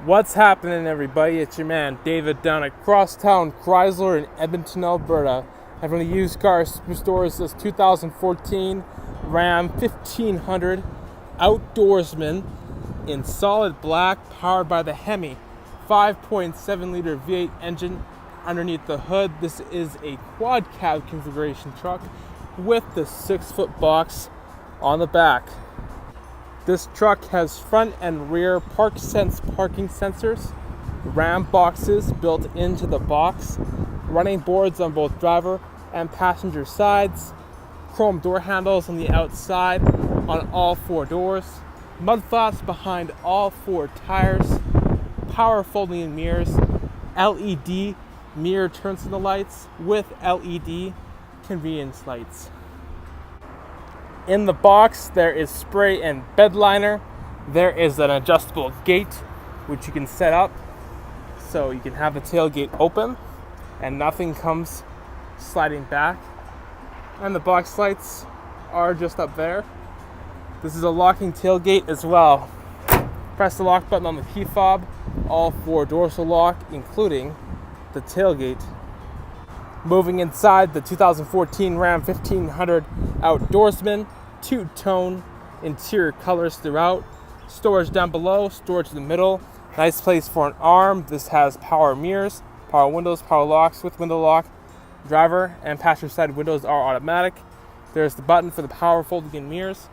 What's happening, everybody? It's your man David down at Crosstown Chrysler in Edmonton, Alberta. I've run the used car superstores this 2014 Ram 1500 Outdoorsman in solid black, powered by the Hemi 5.7 liter V8 engine. Underneath the hood, this is a quad cab configuration truck with the 6-foot box on the back. This truck has front and rear ParkSense parking sensors, Ram boxes built into the box, running boards on both driver and passenger sides, chrome door handles on the outside on all 4 doors, mud flaps behind all 4 tires, power folding mirrors, LED mirror turn signal lights with LED convenience lights. In the box, there is spray and bedliner. There is an adjustable gate, which you can set up so you can have the tailgate open and nothing comes sliding back. And the box lights are just up there. This is a locking tailgate as well. Press the lock button on the key fob. All 4 doors will lock, including the tailgate. Moving inside the 2014 Ram 1500 Outdoorsman, 2-tone interior colors throughout, storage down below, storage in the middle, nice place for an arm. This has power mirrors, power windows, power locks with window lock. Driver and passenger side windows are automatic. There's the button for the power folding in mirrors,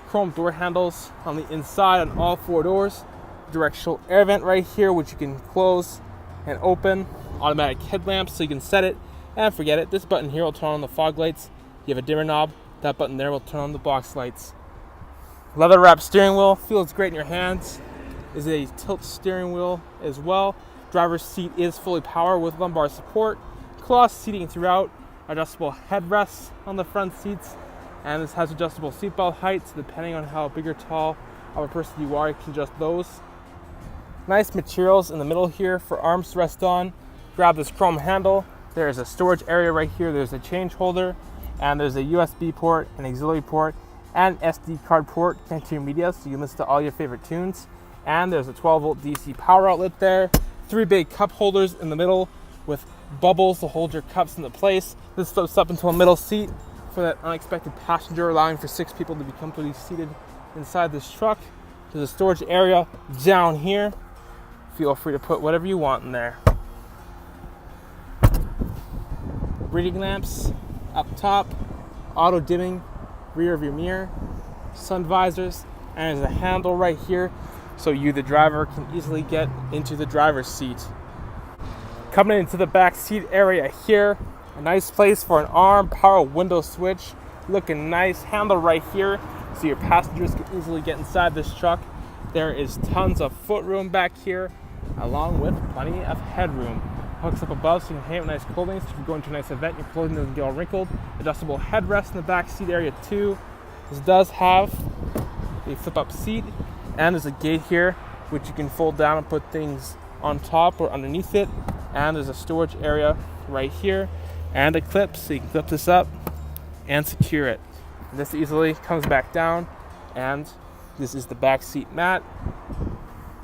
chrome door handles on the inside on all 4 doors, directional air vent right here which you can close and open, automatic headlamps so you can set it and forget it. This button here will turn on the fog lights. You have a dimmer knob. That button there will turn on the box lights. Leather wrapped steering wheel feels great in your hands. Is a tilt steering wheel as well. Driver's seat is fully powered with lumbar support. Cloth seating throughout. Adjustable headrests on the front seats. And this has adjustable seatbelt heights. Depending on how big or tall of a person you are, you can adjust those. Nice materials in the middle here for arms to rest on. Grab this chrome handle. There's a storage area right here. There's a change holder, and there's a USB port, an auxiliary port, and SD card port connected to your media so you can listen to all your favorite tunes. And there's a 12-volt DC power outlet there. 3 big cup holders in the middle with bubbles to hold your cups into place. This flips up into a middle seat for that unexpected passenger, allowing for 6 people to be comfortably seated inside this truck. There's a storage area down here. Feel free to put whatever you want in there. Reading lamps up top, auto dimming rear of your mirror, sun visors, and there's a handle right here so you, the driver, can easily get into the driver's seat. Coming into the back seat area here, a nice place for an arm, power window switch, looking nice, handle right here so your passengers can easily get inside this truck. There is tons of footroom back here, along with plenty of headroom. Hooks up above so you can hang out nice clothing. So if you're going to a nice event, your clothing doesn't get all wrinkled. Adjustable headrest in the back seat area too. This does have a flip-up seat, and there's a gate here which you can fold down and put things on top or underneath it. And there's a storage area right here and a clip so you can clip this up and secure it. And this easily comes back down, and this is the back seat mat.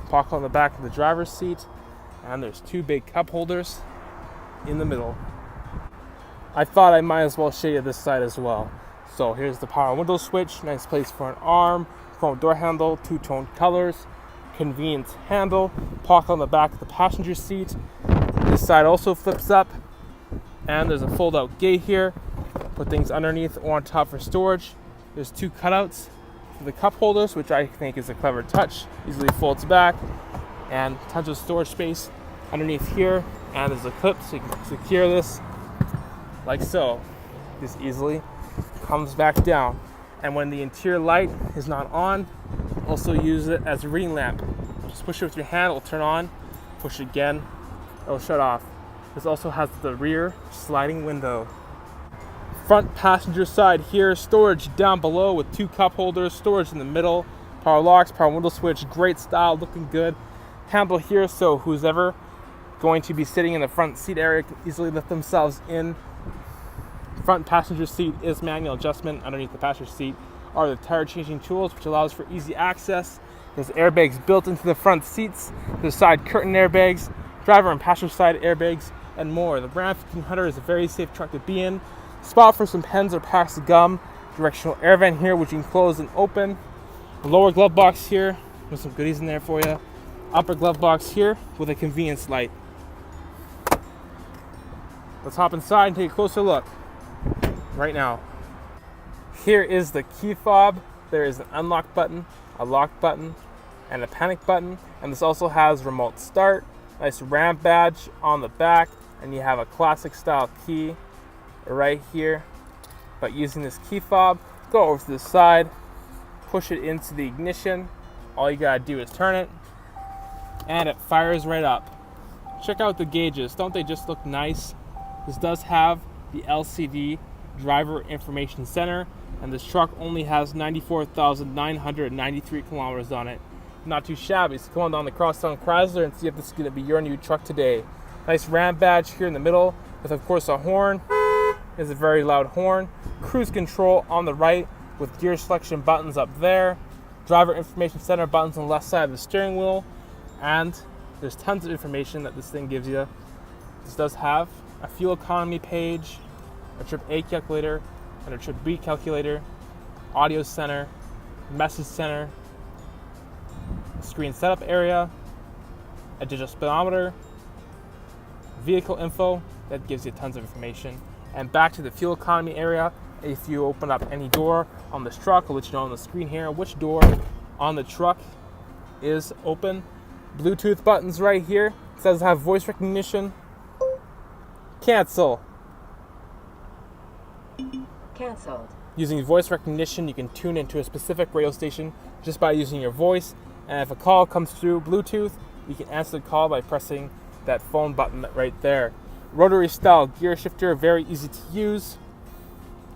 Pocket on the back of the driver's seat. And there's 2 big cup holders in the middle. I thought I might as well show you this side as well. So here's the power window switch, nice place for an arm, chrome door handle, 2-tone colors, convenient handle, pocket on the back of the passenger seat. This side also flips up, and there's a fold-out gate here. Put things underneath or on top for storage. There's 2 cutouts for the cup holders, which I think is a clever touch. Easily folds back. And tons of storage space underneath here, and there's a clip so you can secure this like so. This easily comes back down, and when the interior light is not on, also use it as a reading lamp. Just push it with your hand, it will turn on. Push it again, it will shut off. This also has the rear sliding window. Front passenger side here, storage down below with 2 cup holders, storage in the middle, power locks, power window switch, great style, looking good. Handle here so who's ever going to be sitting in the front seat area can easily lift themselves in. Front passenger seat is manual adjustment. Underneath the passenger seat are the tire changing tools, which allows for easy access There's airbags built into the front seats. There's side curtain airbags, driver and passenger side airbags, and more. The Ram 1500 is a very safe truck to be in. Spot for some pens or packs of gum. Directional air vent here, which you can close and open. A lower glove box here with some goodies in there for you. Upper glove box here with a convenience light. Let's hop inside and take a closer look right now. Here is the key fob. There is an unlock button, a lock button, and a panic button. And this also has remote start, nice Ram badge on the back, and you have a classic style key right here. But using this key fob, go over to the side, push it into the ignition. All you gotta do is turn it, and it fires right up. Check out the gauges. Don't they just look nice? This does have the LCD driver information center, and this truck only has 94,993 kilometers on it. Not too shabby. So come on down to Crosstown Chrysler and see if this is going to be your new truck today. Nice Ram badge here in the middle with, of course, a horn. It's a very loud horn. Cruise control on the right with gear selection buttons up there. Driver information center buttons on the left side of the steering wheel. And there's tons of information that this thing gives you. This does have a fuel economy page, a trip A calculator, and a trip B calculator, audio center, message center, screen setup area, a digital speedometer, vehicle info that gives you tons of information. And back to the fuel economy area, if you open up any door on this truck, I'll let you know on the screen here which door on the truck is open. Bluetooth buttons right here. It says have voice recognition. Cancel. Canceled. Using voice recognition, you can tune into a specific radio station just by using your voice. And if a call comes through Bluetooth, you can answer the call by pressing that phone button right there. Rotary style gear shifter, very easy to use.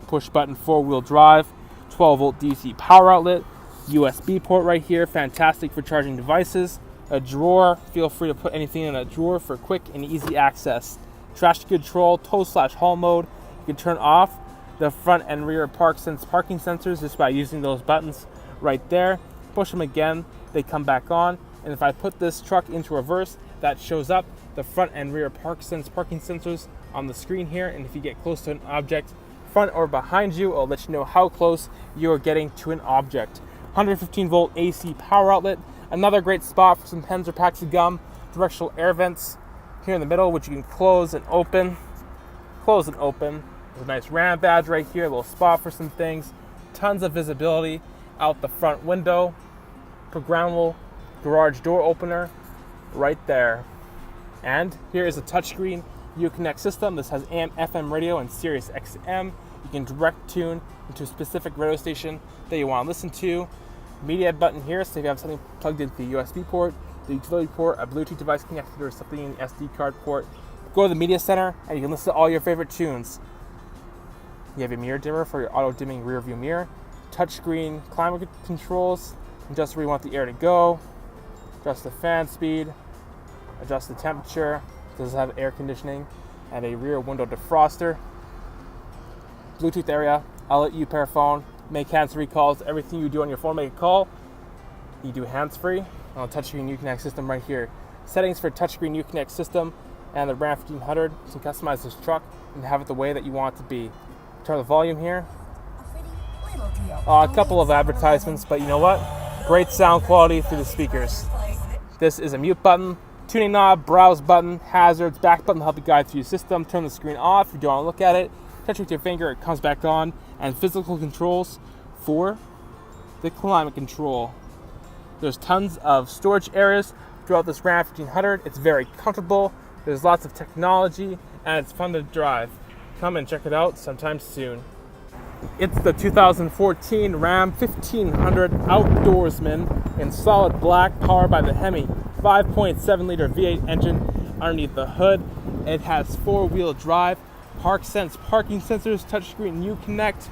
Push button 4-wheel drive, 12 volt DC power outlet, USB port right here, fantastic for charging devices. A drawer, feel free to put anything in a drawer for quick and easy access. Traction control, tow/haul mode. You can turn off the front and rear parking sensors just by using those buttons right there. Push them again, they come back on. And if I put this truck into reverse, that shows up the front and rear parking sensors on the screen here. And if you get close to an object, front or behind you, it'll let you know how close you are getting to an object. 115 volt AC power outlet. Another great spot for some pens or packs of gum. Directional air vents here in the middle, which you can close and open. Close and open. There's a nice Ram badge right here, a little spot for some things. Tons of visibility out the front window. Programmable garage door opener right there. And here is a touchscreen Uconnect system. This has AM, FM radio, and SiriusXM. You can direct tune into a specific radio station that you want to listen to. Media button here, so if you have something plugged into the USB port, the utility port, a Bluetooth device connected, or something in the SD card port. Go to the media center and you can listen to all your favorite tunes. You have a mirror dimmer for your auto dimming rear view mirror. Touchscreen climate controls, adjust where you want the air to go, adjust the fan speed, adjust the temperature. Does have air conditioning and a rear window defroster. Bluetooth area, I'll let you pair a phone, make hands-free calls. Everything you do on your phone, make a call, you do hands-free on a touchscreen Uconnect system right here. Settings for touchscreen Uconnect system and the Ram 1500. You can customize this truck and have it the way that you want it to be. Turn the volume here. A couple of advertisements, but you know what? Great sound quality through the speakers. This is a mute button, tuning knob, browse button, hazards, back button to help you guide through your system. Turn the screen off if you don't want to look at it. Touch with your finger, it comes back on. And physical controls for the climate control. There's tons of storage areas throughout this Ram 1500. It's very comfortable. There's lots of technology and it's fun to drive. Come and check it out sometime soon. It's the 2014 Ram 1500 Outdoorsman in solid black, powered by the Hemi 5.7 liter V8 engine underneath the hood. It has 4-wheel drive, ParkSense parking sensors, touchscreen Uconnect,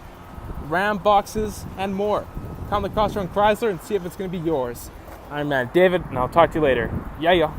Ram boxes, and more. Come to Crosstown Chrysler and see if it's going to be yours. I'm David, and I'll talk to you later. Yeah.